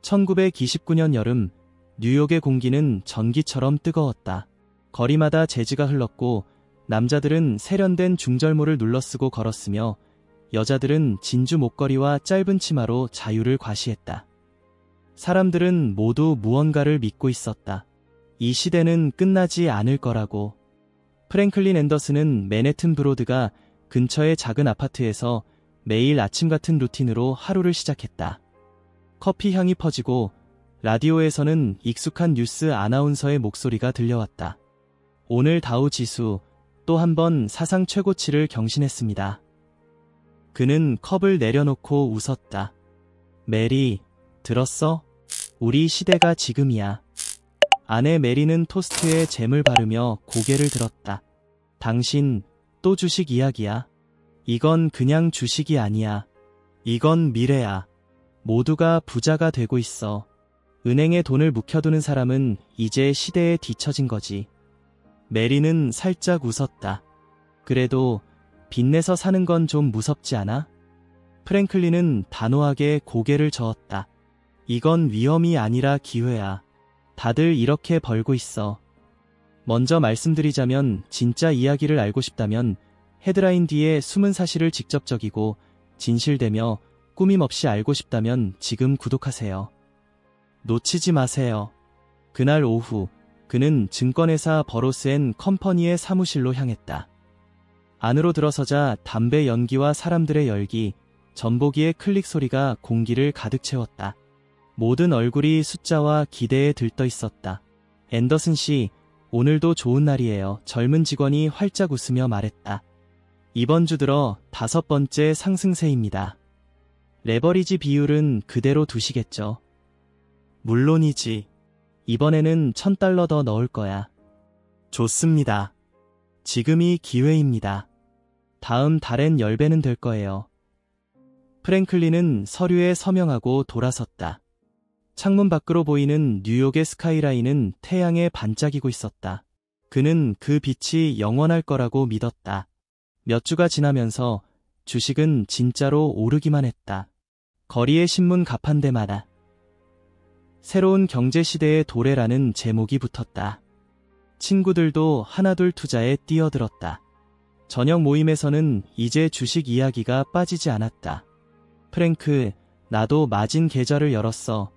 1929년 여름, 뉴욕의 공기는 전기처럼 뜨거웠다. 거리마다 재즈가 흘렀고 남자들은 세련된 중절모를 눌러쓰고 걸었으며 여자들은 진주 목걸이와 짧은 치마로 자유를 과시했다. 사람들은 모두 무언가를 믿고 있었다. 이 시대는 끝나지 않을 거라고. 프랭클린 앤더슨은 맨해튼 브로드가 근처의 작은 아파트에서 매일 아침 같은 루틴으로 하루를 시작했다. 커피 향이 퍼지고 라디오에서는 익숙한 뉴스 아나운서의 목소리가 들려왔다. 오늘 다우 지수 또 한 번 사상 최고치를 경신했습니다. 그는 컵을 내려놓고 웃었다. 메리, 들었어? 우리 시대가 지금이야. 아내 메리는 토스트에 잼을 바르며 고개를 들었다. 당신, 또 주식 이야기야. 이건 그냥 주식이 아니야. 이건 미래야. 모두가 부자가 되고 있어. 은행에 돈을 묵혀두는 사람은 이제 시대에 뒤처진 거지. 메리는 살짝 웃었다. 그래도 빚내서 사는 건 좀 무섭지 않아? 프랭클린은 단호하게 고개를 저었다. 이건 위험이 아니라 기회야. 다들 이렇게 벌고 있어. 먼저 말씀드리자면 진짜 이야기를 알고 싶다면 헤드라인 뒤에 숨은 사실을 직접 적이고 진실되며 꾸밈 없이 알고 싶다면 지금 구독하세요. 놓치지 마세요. 그날 오후 그는 증권회사 버로스 앤 컴퍼니의 사무실로 향했다. 안으로 들어서자 담배 연기와 사람들의 열기, 전보기의 클릭 소리가 공기를 가득 채웠다. 모든 얼굴이 숫자와 기대에 들떠 있었다. 앤더슨 씨, 오늘도 좋은 날이에요. 젊은 직원이 활짝 웃으며 말했다. 이번 주 들어 5번째 상승세입니다. 레버리지 비율은 그대로 두시겠죠? 물론이지. 이번에는 $1000 더 넣을 거야. 좋습니다. 지금이 기회입니다. 다음 달엔 10배는 될 거예요. 프랭클린은 서류에 서명하고 돌아섰다. 창문 밖으로 보이는 뉴욕의 스카이라인은 태양에 반짝이고 있었다. 그는 그 빛이 영원할 거라고 믿었다. 몇 주가 지나면서 주식은 진짜로 오르기만 했다. 거리의 신문 가판대마다 새로운 경제시대의 도래라는 제목이 붙었다. 친구들도 하나둘 투자에 뛰어들었다. 저녁 모임에서는 이제 주식 이야기가 빠지지 않았다. 프랭크, 나도 마진 계좌를 열었어.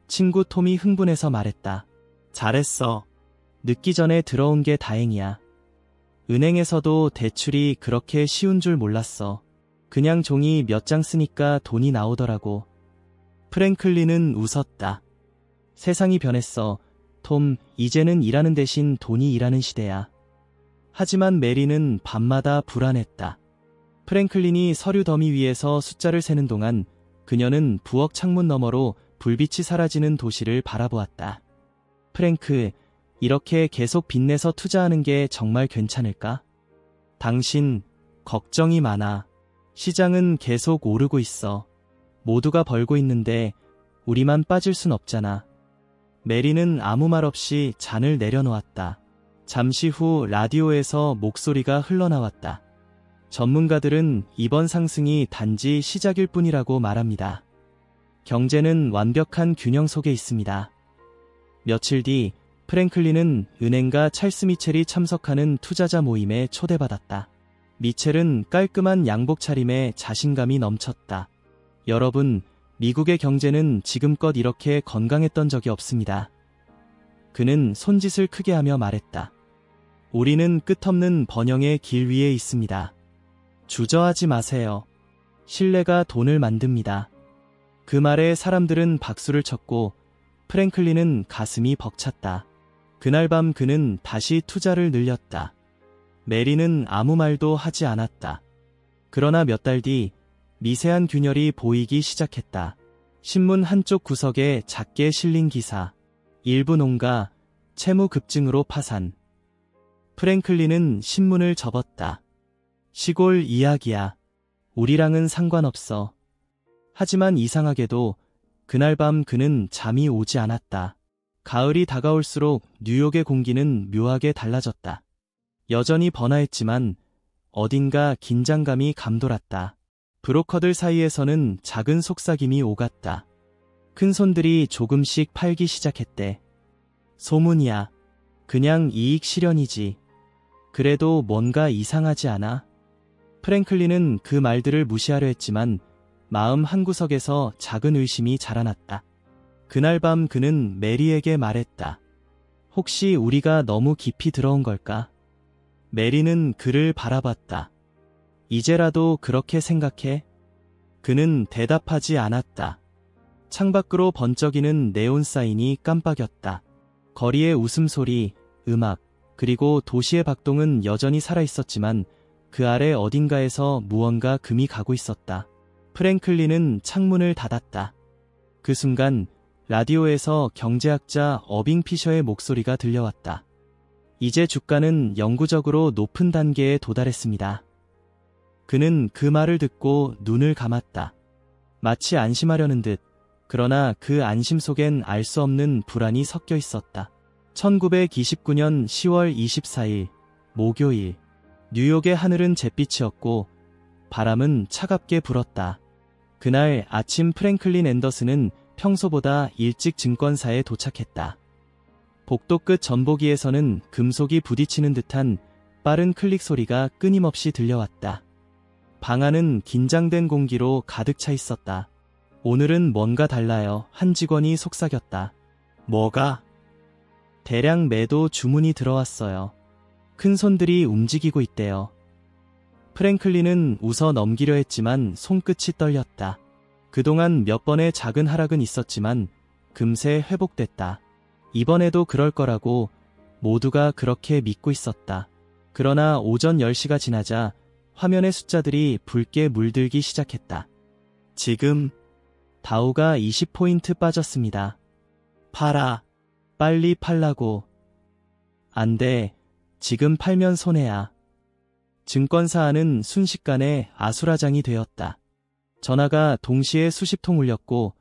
친구 톰이 흥분해서 말했다. 잘했어. 늦기 전에 들어온 게 다행이야. 은행에서도 대출이 그렇게 쉬운 줄 몰랐어. 그냥 종이 몇 장 쓰니까 돈이 나오더라고. 프랭클린은 웃었다. 세상이 변했어. 톰, 이제는 일하는 대신 돈이 일하는 시대야. 하지만 메리는 밤마다 불안했다. 프랭클린이 서류 더미 위에서 숫자를 세는 동안 그녀는 부엌 창문 너머로 불빛이 사라지는 도시를 바라보았다. 프랭크, 이렇게 계속 빚내서 투자하는 게 정말 괜찮을까? 당신, 걱정이 많아. 시장은 계속 오르고 있어. 모두가 벌고 있는데 우리만 빠질 순 없잖아. 메리는 아무 말 없이 잔을 내려놓았다. 잠시 후 라디오에서 목소리가 흘러나왔다. 전문가들은 이번 상승이 단지 시작일 뿐이라고 말합니다. 경제는 완벽한 균형 속에 있습니다. 며칠 뒤 프랭클린은 은행가 찰스 미첼이 참석하는 투자자 모임에 초대받았다. 미첼은 깔끔한 양복 차림에 자신감이 넘쳤다. 여러분, 미국의 경제는 지금껏 이렇게 건강했던 적이 없습니다. 그는 손짓을 크게 하며 말했다. 우리는 끝없는 번영의 길 위에 있습니다. 주저하지 마세요. 신뢰가 돈을 만듭니다. 그 말에 사람들은 박수를 쳤고 프랭클린은 가슴이 벅찼다. 그날 밤 그는 다시 투자를 늘렸다. 메리는 아무 말도 하지 않았다. 그러나 몇 달 뒤 미세한 균열이 보이기 시작했다. 신문 한쪽 구석에 작게 실린 기사. 일부 농가, 채무 급증으로 파산. 프랭클린은 신문을 접었다. 시골 이야기야. 우리랑은 상관없어. 하지만 이상하게도 그날 밤 그는 잠이 오지 않았다. 가을이 다가올수록 뉴욕의 공기는 묘하게 달라졌다. 여전히 번화했지만 어딘가 긴장감이 감돌았다. 브로커들 사이에서는 작은 속삭임이 오갔다. 큰손들이 조금씩 팔기 시작했대. 소문이야. 그냥 이익 실현이지. 그래도 뭔가 이상하지 않아? 프랭클린은 그 말들을 무시하려 했지만 마음 한구석에서 작은 의심이 자라났다. 그날 밤 그는 메리에게 말했다. 혹시 우리가 너무 깊이 들어온 걸까? 메리는 그를 바라봤다. 이제라도 그렇게 생각해? 그는 대답하지 않았다. 창밖으로 번쩍이는 네온 사인이 깜빡였다. 거리의 웃음소리, 음악, 그리고 도시의 박동은 여전히 살아있었지만 그 아래 어딘가에서 무언가 금이 가고 있었다. 프랭클린은 창문을 닫았다. 그 순간 라디오에서 경제학자 어빙 피셔의 목소리가 들려왔다. 이제 주가는 영구적으로 높은 단계에 도달했습니다. 그는 그 말을 듣고 눈을 감았다. 마치 안심하려는 듯. 그러나 그 안심 속엔 알 수 없는 불안이 섞여 있었다. 1929년 10월 24일, 목요일. 뉴욕의 하늘은 잿빛이었고 바람은 차갑게 불었다. 그날 아침 프랭클린 앤더슨은 평소보다 일찍 증권사에 도착했다. 복도 끝 전보기에서는 금속이 부딪히는 듯한 빠른 클릭 소리가 끊임없이 들려왔다. 방 안은 긴장된 공기로 가득 차 있었다. 오늘은 뭔가 달라요. 한 직원이 속삭였다. 뭐가? 대량 매도 주문이 들어왔어요. 큰 손들이 움직이고 있대요. 프랭클린은 웃어 넘기려 했지만 손끝이 떨렸다. 그동안 몇 번의 작은 하락은 있었지만 금세 회복됐다. 이번에도 그럴 거라고 모두가 그렇게 믿고 있었다. 그러나 오전 10시가 지나자 화면의 숫자들이 붉게 물들기 시작했다. 지금 다우가 20포인트 빠졌습니다. 팔아. 빨리 팔라고. 안 돼. 지금 팔면 손해야. 증권사 안은 순식간에 아수라장이 되었다. 전화가 동시에 수십 통 울렸고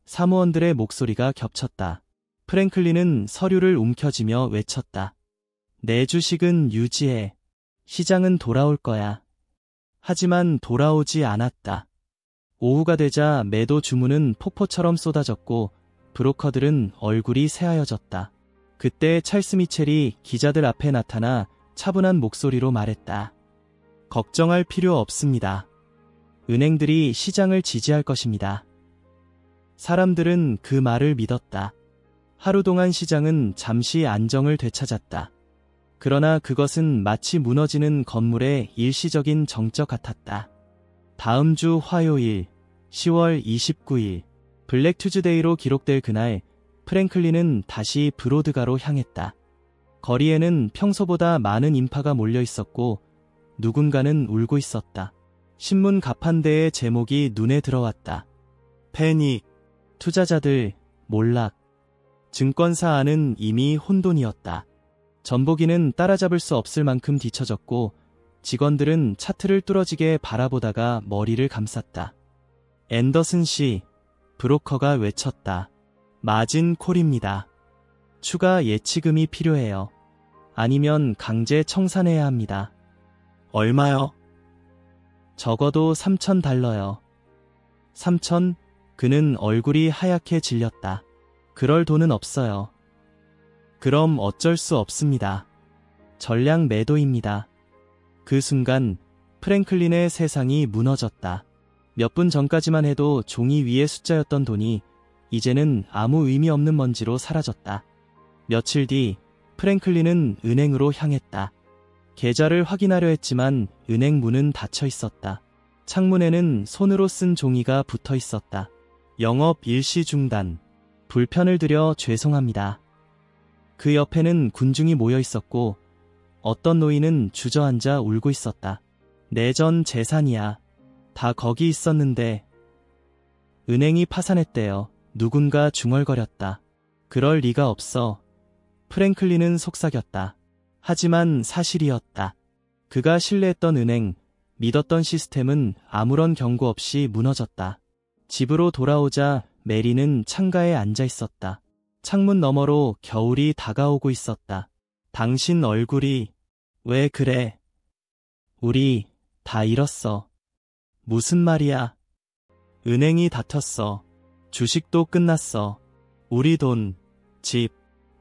사무원들의 목소리가 겹쳤다. 프랭클린은 서류를 움켜쥐며 외쳤다. 내 주식은 유지해. 시장은 돌아올 거야. 하지만 돌아오지 않았다. 오후가 되자 매도 주문은 폭포처럼 쏟아졌고 브로커들은 얼굴이 새하여졌다. 그때 찰스 미첼이 기자들 앞에 나타나 차분한 목소리로 말했다. 걱정할 필요 없습니다. 은행들이 시장을 지지할 것입니다. 사람들은 그 말을 믿었다. 하루 동안 시장은 잠시 안정을 되찾았다. 그러나 그것은 마치 무너지는 건물의 일시적인 정적 같았다. 다음 주 화요일 10월 29일 블랙 투즈데이로 기록될 그날 프랭클린은 다시 브로드가로 향했다. 거리에는 평소보다 많은 인파가 몰려 있었고 누군가는 울고 있었다. 신문 가판대의 제목이 눈에 들어왔다. 패닉, 투자자들, 몰락. 증권사 안은 이미 혼돈이었다. 전보기는 따라잡을 수 없을 만큼 뒤처졌고 직원들은 차트를 뚫어지게 바라보다가 머리를 감쌌다. 앤더슨 씨, 브로커가 외쳤다. 마진 콜입니다. 추가 예치금이 필요해요. 아니면 강제 청산해야 합니다. 얼마요? 적어도 $3,000요. 3,000? 그는 얼굴이 하얗게 질렸다. 그럴 돈은 없어요. 그럼 어쩔 수 없습니다. 전량 매도입니다. 그 순간 프랭클린의 세상이 무너졌다. 몇 분 전까지만 해도 종이 위의 숫자였던 돈이 이제는 아무 의미 없는 먼지로 사라졌다. 며칠 뒤 프랭클린은 은행으로 향했다. 계좌를 확인하려 했지만 은행 문은 닫혀 있었다. 창문에는 손으로 쓴 종이가 붙어 있었다. 영업 일시 중단. 불편을 드려 죄송합니다. 그 옆에는 군중이 모여 있었고 어떤 노인은 주저앉아 울고 있었다. 내 전 재산이야. 다 거기 있었는데. 은행이 파산했대요. 누군가 중얼거렸다. 그럴 리가 없어. 프랭클린은 속삭였다. 하지만 사실이었다. 그가 신뢰했던 은행, 믿었던 시스템은 아무런 경고 없이 무너졌다. 집으로 돌아오자 메리는 창가에 앉아 있었다. 창문 너머로 겨울이 다가오고 있었다. 당신 얼굴이 왜 그래? 우리 다 잃었어. 무슨 말이야? 은행이 닫혔어. 주식도 끝났어. 우리 돈, 집,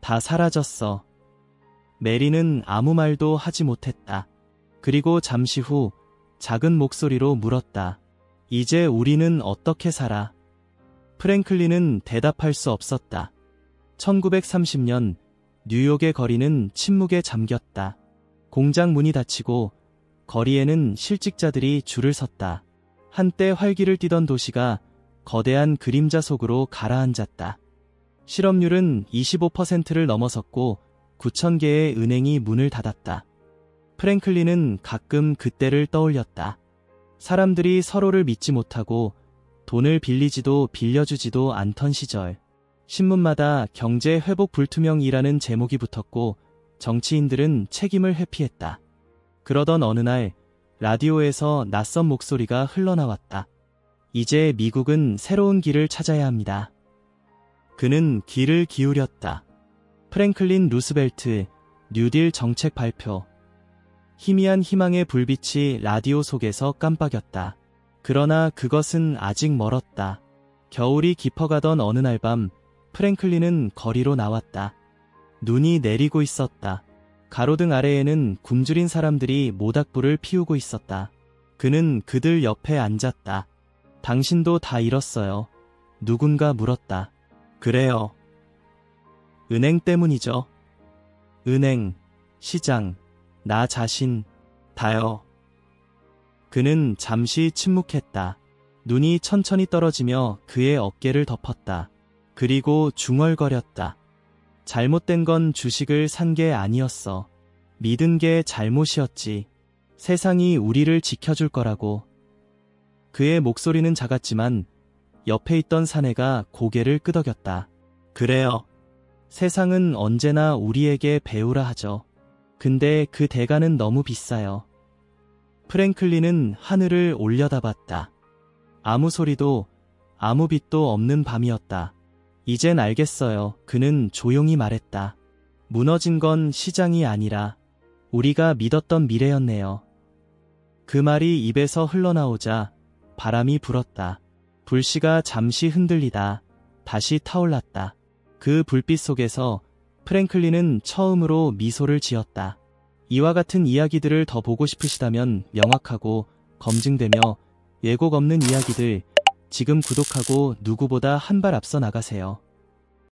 다 사라졌어. 메리는 아무 말도 하지 못했다. 그리고 잠시 후 작은 목소리로 물었다. 이제 우리는 어떻게 살아? 프랭클린은 대답할 수 없었다. 1930년 뉴욕의 거리는 침묵에 잠겼다. 공장 문이 닫히고 거리에는 실직자들이 줄을 섰다. 한때 활기를 띠던 도시가 거대한 그림자 속으로 가라앉았다. 실업률은 25%를 넘어섰고 9,000개의 은행이 문을 닫았다. 프랭클린은 가끔 그때를 떠올렸다. 사람들이 서로를 믿지 못하고 돈을 빌리지도 빌려주지도 않던 시절. 신문마다 경제 회복 불투명이라는 제목이 붙었고 정치인들은 책임을 회피했다. 그러던 어느 날 라디오에서 낯선 목소리가 흘러나왔다. 이제 미국은 새로운 길을 찾아야 합니다. 그는 귀를 기울였다. 프랭클린 루스벨트 뉴딜 정책 발표. 희미한 희망의 불빛이 라디오 속에서 깜빡였다. 그러나 그것은 아직 멀었다. 겨울이 깊어가던 어느 날 밤 프랭클린은 거리로 나왔다. 눈이 내리고 있었다. 가로등 아래에는 굶주린 사람들이 모닥불을 피우고 있었다. 그는 그들 옆에 앉았다. 당신도 다 잃었어요. 누군가 물었다. 그래요. 은행 때문이죠. 은행, 시장, 나 자신, 다요. 그는 잠시 침묵했다. 눈이 천천히 떨어지며 그의 어깨를 덮었다. 그리고 중얼거렸다. 잘못된 건 주식을 산 게 아니었어. 믿은 게 잘못이었지. 세상이 우리를 지켜줄 거라고. 그의 목소리는 작았지만 옆에 있던 사내가 고개를 끄덕였다. 그래요. 세상은 언제나 우리에게 배우라 하죠. 근데 그 대가는 너무 비싸요. 프랭클린은 하늘을 올려다봤다. 아무 소리도 아무 빛도 없는 밤이었다. 이젠 알겠어요. 그는 조용히 말했다. 무너진 건 시장이 아니라 우리가 믿었던 미래였네요. 그 말이 입에서 흘러나오자 바람이 불었다. 불씨가 잠시 흔들리다 다시 타올랐다. 그 불빛 속에서 프랭클린은 처음으로 미소를 지었다. 이와 같은 이야기들을 더 보고 싶으시다면 명확하고 검증되며 왜곡 없는 이야기들 지금 구독하고 누구보다 한 발 앞서 나가세요.